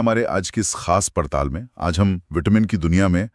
हमारे आज की इस खास पड़ताल में आज हम विटामिन की दुनिया में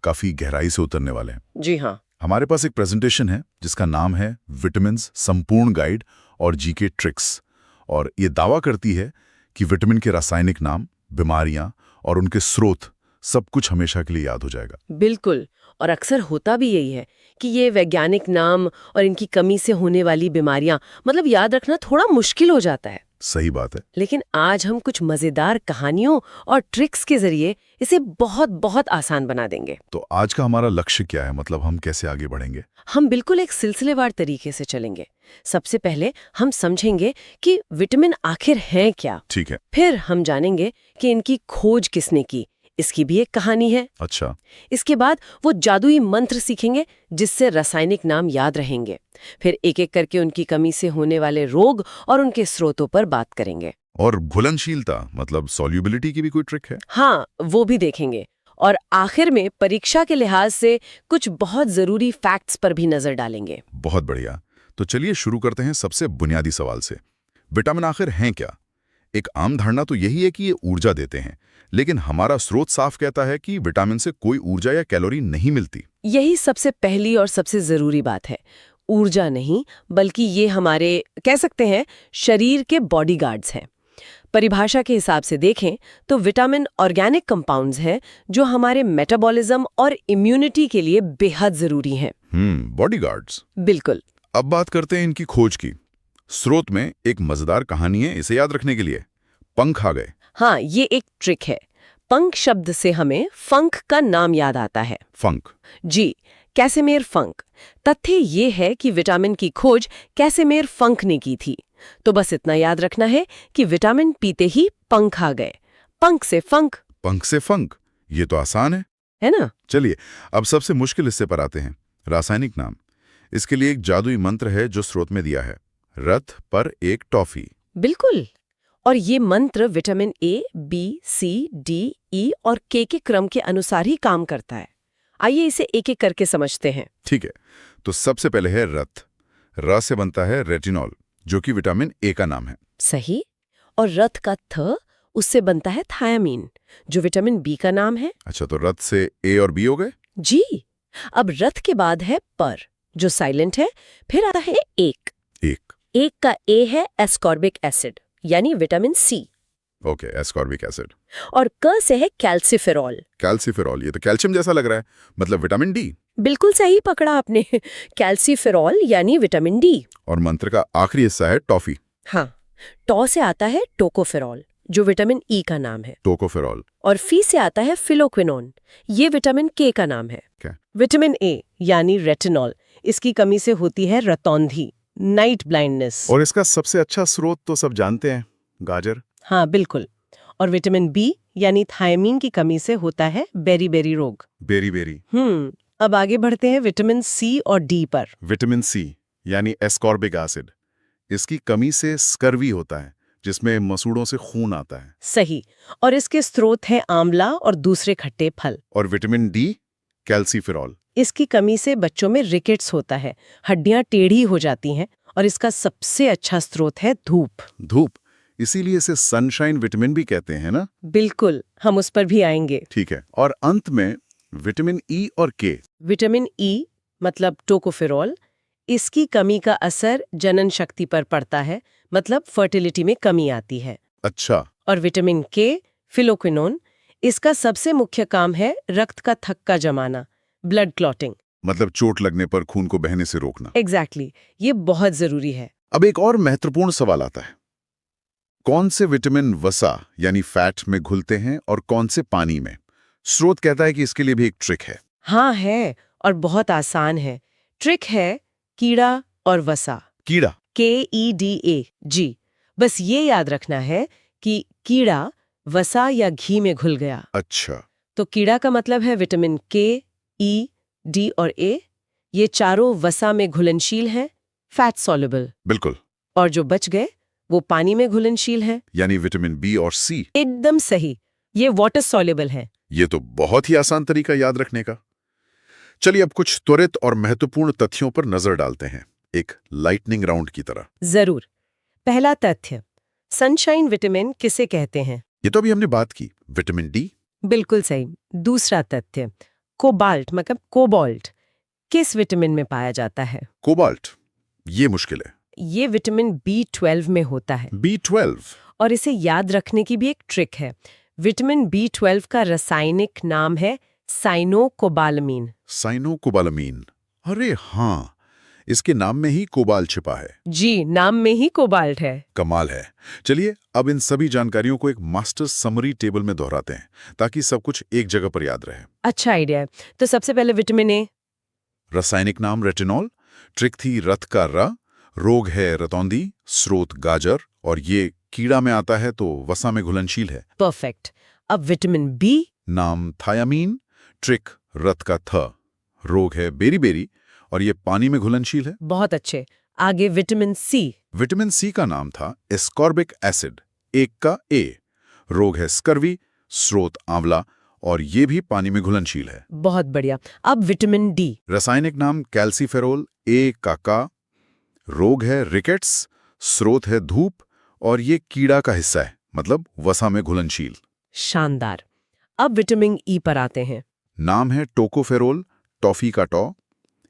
काफी गहराई से उतरने वाले हैं। जी हाँ। हमारे पास एक प्रेजेंटेशन है जिसका नाम है विटामिन्स संपूर्ण गाइड और जीके ट्रिक्स, और ये दावा करती है कि विटामिन के रासायनिक नाम, बीमारियां और उनके स्रोत सब कुछ हमेशा के लिए याद हो जाएगा। बिल्कुल। और अक्सर होता भी यही है कि ये वैज्ञानिक नाम और इनकी कमी से होने वाली बीमारियां मतलब याद रखना थोड़ा मुश्किल हो जाता है। सही बात है। लेकिन आज हम कुछ मजेदार कहानियों और ट्रिक्स के जरिए इसे बहुत बहुत आसान बना देंगे। तो आज का हमारा लक्ष्य क्या है, मतलब हम कैसे आगे बढ़ेंगे? हम बिल्कुल एक सिलसिलेवार तरीके से चलेंगे। सबसे पहले हम समझेंगे कि विटामिन आखिर हैं क्या। ठीक है। फिर हम जानेंगे कि इनकी खोज किसने की, इसकी भी एक कहानी है। अच्छा। इसके बाद वो जादुई मंत्र सीखेंगे जिससे रासायनिक नाम याद रहेंगे। फिर एक एक करके उनकी कमी से होने वाले रोग और उनके स्रोतों पर बात करेंगे। और घुलनशीलता मतलब सॉल्युबिलिटी की भी कोई ट्रिक है? हाँ, वो भी देखेंगे। और आखिर में परीक्षा के लिहाज से कुछ बहुत जरूरी फैक्ट्स पर भी नजर डालेंगे। बहुत बढ़िया। तो चलिए शुरू करते हैं सबसे बुनियादी सवाल से। विटामिन आखिर हैं क्या? एक आम धारणा तो यही है कि ये ऊर्जा देते हैं, लेकिन हमारा स्रोत साफ कहता है कि विटामिन से कोई ऊर्जा या कैलोरी नहीं मिलती। यही सबसे पहली और सबसे जरूरी बात है। ऊर्जा नहीं, बल्कि ये हमारे कह सकते हैं शरीर के बॉडीगार्ड्स हैं। परिभाषा के हिसाब से देखें तो विटामिन ऑर्गेनिक कंपाउंड्स हैं जो हमारे मेटाबॉलिज्म और इम्यूनिटी के लिए बेहद जरूरी हैं। बॉडीगार्ड्स। बिल्कुल। अब बात करते हैं इनकी खोज की। स्रोत में एक मजेदार कहानी है इसे याद रखने के लिए। पंख आ गए। हाँ, ये एक ट्रिक है। पंख शब्द से हमें फंक का नाम याद आता है। फंक? जी, कैसेमेर फंक। तथ्य ये है कि विटामिन की खोज कैसेमेर फंक ने की थी। तो बस इतना याद रखना है कि विटामिन पीते ही पंख आ गए। पंख से फंक। पंख से फंक, ये तो आसान है ना? चलिए अब सबसे मुश्किल हिस्से पर आते हैं, रासायनिक नाम। इसके लिए एक जादुई मंत्र है जो स्रोत में दिया है, रथ पर एक टॉफी। बिल्कुल। और ये मंत्र vitamin A, B, C, D, E और के क्रम के अनुसार ही काम करता है। आइए इसे एक एक करके समझते हैं। ठीक है, तो सबसे पहले है रथ। र से बनता है रेटिनॉल, जो कि विटामिन ए का नाम है। सही। और रथ का थ, उससे बनता है थायामीन, जो विटामिन बी का नाम है। अच्छा, तो रथ से ए और बी हो गए। जी। अब रथ के बाद है पर, जो साइलेंट है। फिर आता है एक। एक का ए है एस्कॉर्बिक एसिड, यानी vitamin C. Okay, ascorbic acid. और क से है कैल्सिफेरॉल। कैल्सिफेरॉल, ये तो कैल्शियम जैसा लग रहा है, मतलब विटामिन डी। बिल्कुल सही पकड़ा आपने। कैल्सिफेरॉल यानी विटामिन डी। और मंत्र का आखिरी हिस्सा है टॉफी। हाँ, टॉ से आता है टोकोफेरॉल, जो विटामिन ई का नाम है। टोकोफेरॉल। और फी से आता है फिलोक्विनोन, ये विटामिन के का नाम है। क्या? विटामिन ए यानी रेटिनॉल, इसकी कमी से होती है रतौंधी, नाइट ब्लाइंडनेस। और इसका सबसे अच्छा स्रोत तो सब जानते हैं, गाजर। हाँ बिल्कुल। और विटामिन बी यानी थायमीन की कमी से होता है बेरी रोग। बेरी। अब आगे बढ़ते हैं विटामिन सी और डी पर। विटामिन सी यानी एस्कॉर्बिक एसिड, इसकी कमी से स्कर्वी होता है, जिसमें मसूड़ों से खून आता है। सही। और इसके स्रोत हैं आंवला और दूसरे खट्टे फल। और विटामिन डी, कैल्सिफेरॉल, इसकी कमी से बच्चों में रिकेट्स होता है, हड्डियां टेढ़ी हो जाती हैं। और इसका सबसे अच्छा स्रोत है धूप। इसीलिए इसे सनशाइन विटामिन भी कहते हैं ना? बिल्कुल, हम उस पर भी आएंगे। ठीक है। और अंत में विटामिन ई और के। विटामिन ई मतलब टोकोफेरॉल, इसकी कमी का असर जनन शक्ति पर पड़ता है, मतलब फर्टिलिटी में कमी आती है। अच्छा। और विटामिन के, फिलोक्विनोन, इसका सबसे मुख्य काम है रक्त का थक्का जमाना, ब्लड क्लॉटिंग, मतलब चोट लगने पर खून को बहने से रोकना। एग्जैक्टली, ये बहुत जरूरी है। अब एक और महत्वपूर्ण सवाल आता है, कौन से विटामिन वसा यानी फैट में घुलते हैं और कौन से पानी में? स्रोत कहता है कि इसके लिए भी एक ट्रिक है। हाँ है, और बहुत आसान है। ट्रिक है कीड़ा और वसा। कीड़ा? KEDA। जी, बस ये याद रखना है कि कीड़ा वसा या घी में घुल गया। अच्छा। तो कीड़ा का मतलब है विटामिन के, ई, डी और ए। ये चारों वसा में घुलनशील हैं, फैट सॉल्युबल। बिल्कुल। और जो बच गए वो पानी में घुलनशील हैं, यानी विटामिन बी और सी। एकदम सही, ये वाटर सॉल्युबल हैं। ये तो बहुत ही आसान तरीका याद रखने का। चलिए अब कुछ त्वरित और महत्वपूर्ण तथ्यों पर नजर डालते हैं, एक लाइटनिंग राउंड की तरह। जरूर। पहला तथ्य, सनशाइन विटामिन किसे कहते हैं? ये तो अभी हमने बात की विटामिन डी। बिल्कुल सही। दूसरा तथ्य, कोबाल्ट मतलब कोबाल्ट किस विटामिन में पाया जाता है? कोबाल्ट, ये मुश्किल है। ये विटामिन B12 में होता है। B12? और इसे याद रखने की भी एक ट्रिक है। विटामिन B12 का रासायनिक नाम है साइनोकोबालामीन। साइनोकोबालामीन, अरे हाँ, इसके नाम में ही कोबाल्ट छिपा है। जी, नाम में ही कोबाल्ट है। कमाल है। चलिए अब इन सभी जानकारियों को एक मास्टर समरी टेबल में दोहराते हैं ताकि सब कुछ एक जगह पर याद रहे। अच्छा आइडिया है। तो सबसे पहले विटामिन ए। रासायनिक नाम रेटिनॉल, ट्रिक थी रथ का र, रोग है रतौंधी, स्रोत गाजर, और ये कीड़ा में आता है तो वसा में घुलनशील है। परफेक्ट। अब विटामिन बी। नाम थायामीन, ट्रिक रथ का थ, रोग है बेरी-बेरी, और ये पानी में घुलनशील है। बहुत अच्छे। आगे विटामिन सी। विटामिन सी का नाम था एस्कॉर्बिक एसिड, एक का ए, रोग है स्कर्वी, स्रोत आंवला, और ये भी पानी में घुलनशील है। बहुत बढ़िया। अब विटामिन डी। रासायनिक नाम कैल्सीफेरोल, ए का, रोग है रिकेट्स, स्रोत है धूप, और ये कीड़ा का हिस्सा है, मतलब वसा में घुलनशील। शानदार। अब विटामिन ई पर आते हैं। नाम है टोकोफेरोल, टॉफी का टॉ,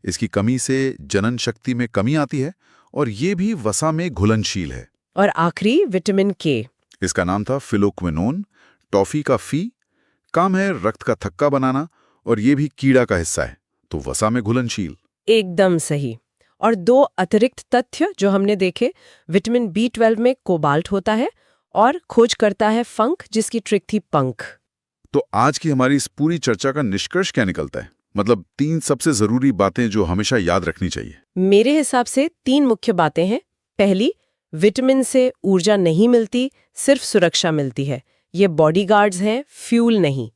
इसकी कमी से जनन शक्ति में कमी आती है, और ये भी वसा में घुलनशील है। और आखिरी विटामिन के। इसका नाम था फिलोक्विनोन, टॉफी का फी, काम है रक्त का थक्का बनाना, और ये भी कीड़ा का हिस्सा है, तो वसा में घुलनशील। एकदम सही। और दो अतिरिक्त तथ्य जो हमने देखे, विटामिन B12 में कोबाल्ट होता है और खोज करता है फंक, जिसकी ट्रिक थी पंख। तो आज की हमारी इस पूरी चर्चा का निष्कर्ष क्या निकलता है? मतलब 3 सबसे जरूरी बातें जो हमेशा याद रखनी चाहिए। मेरे हिसाब से 3 मुख्य बातें हैं। पहली, विटामिन से ऊर्जा नहीं मिलती, सिर्फ सुरक्षा मिलती है। ये बॉडीगार्ड्स हैं, फ्यूल नहीं।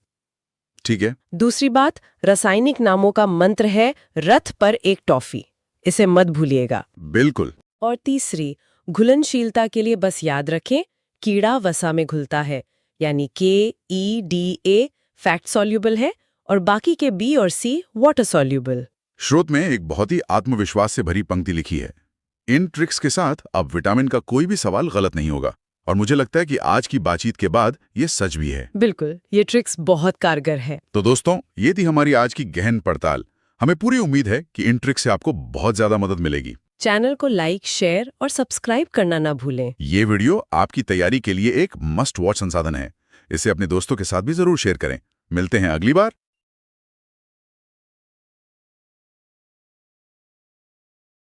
ठीक है। दूसरी बात, रासायनिक नामों का मंत्र है रथ पर एक टॉफी, इसे मत भूलिएगा। बिल्कुल। और तीसरी, घुलनशीलता के लिए बस याद रखें, कीड़ा वसा में घुलता है, यानी KEDA फैट सॉल्युबल है और बाकी के B और C वाटर सॉल्युबल। स्रोत में एक बहुत ही आत्मविश्वास से भरी पंक्ति लिखी है। इन ट्रिक्स के साथ अब विटामिन का कोई भी सवाल गलत नहीं होगा, और मुझे लगता है कि आज की बातचीत के बाद ये सच भी है। बिल्कुल, ये ट्रिक्स बहुत कारगर है। तो दोस्तों, ये थी हमारी आज की गहन पड़ताल। हमें पूरी उम्मीद है कि इन ट्रिक्स से आपको बहुत ज्यादा मदद मिलेगी। चैनल को लाइक, शेयर और सब्सक्राइब करना ना भूलें। ये वीडियो आपकी तैयारी के लिए एक मस्ट वॉच संसाधन है। इसे अपने दोस्तों के साथ भी जरूर शेयर करें। मिलते हैं अगली बार।